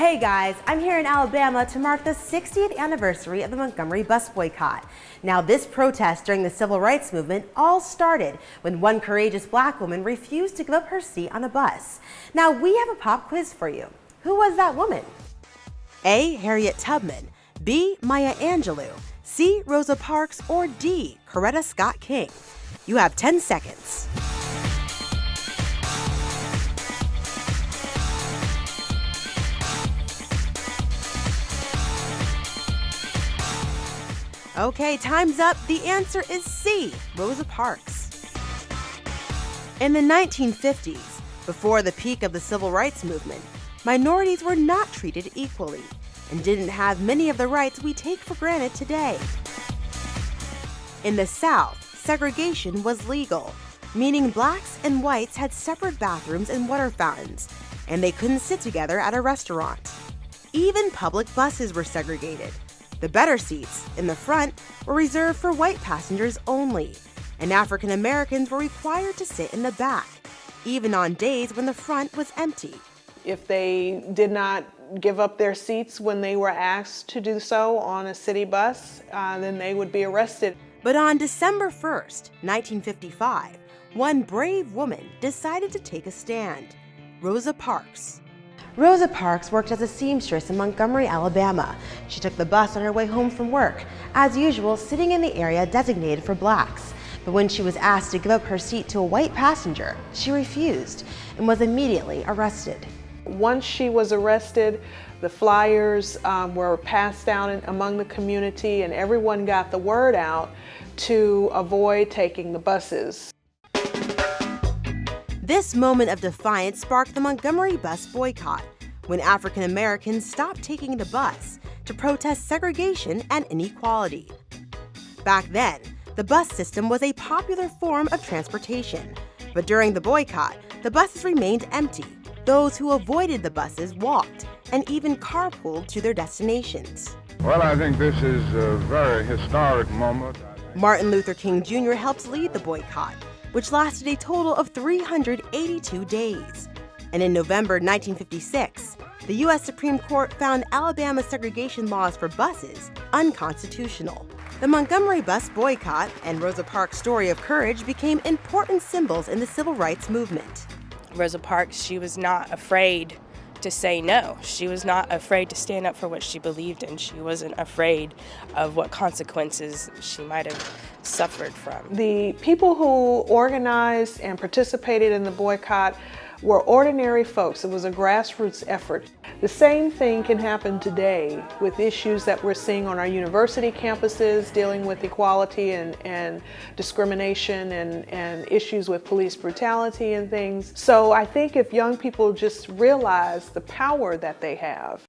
Hey guys, I'm here in Alabama to mark the 60th anniversary of the Montgomery bus boycott. Now this protest during the civil rights movement all started when one courageous black woman refused to give up her seat on a bus. Now we have a pop quiz for you. Who was that woman? A. Harriet Tubman, B. Maya Angelou, C. Rosa Parks, or D. Coretta Scott King. You have 10 seconds. Okay, time's up. The answer is C, Rosa Parks. In the 1950s, before the peak of the civil rights movement, minorities were not treated equally and didn't have many of the rights we take for granted today. In the South, segregation was legal, meaning blacks and whites had separate bathrooms and water fountains, and they couldn't sit together at a restaurant. Even public buses were segregated. The better seats, in the front, were reserved for white passengers only, and African Americans were required to sit in the back, even on days when the front was empty. If they did not give up their seats when they were asked to do so on a city bus, then they would be arrested. But on December 1st, 1955, one brave woman decided to take a stand, Rosa Parks. Rosa Parks worked as a seamstress in Montgomery, Alabama. She took the bus on her way home from work, as usual sitting in the area designated for blacks. But when she was asked to give up her seat to a white passenger, she refused and was immediately arrested. Once she was arrested, the flyers were passed out among the community, and everyone got the word out to avoid taking the buses. This moment of defiance sparked the Montgomery bus boycott, when African Americans stopped taking the bus to protest segregation and inequality. Back then, the bus system was a popular form of transportation, but during the boycott, the buses remained empty. Those who avoided the buses walked and even carpooled to their destinations. Well, I think this is a very historic moment. Martin Luther King Jr. helped lead the boycott, which lasted a total of 382 days. And in November 1956, the U.S. Supreme Court found Alabama's segregation laws for buses unconstitutional. The Montgomery bus boycott and Rosa Parks' story of courage became important symbols in the civil rights movement. Rosa Parks, she was not afraid to say no. She was not afraid to stand up for what she believed in. She wasn't afraid of what consequences she might have suffered from. The people who organized and participated in the boycott were ordinary folks. It was a grassroots effort. The same thing can happen today with issues that we're seeing on our university campuses, dealing with equality and discrimination and issues with police brutality and things. So I think if young people just realize the power that they have,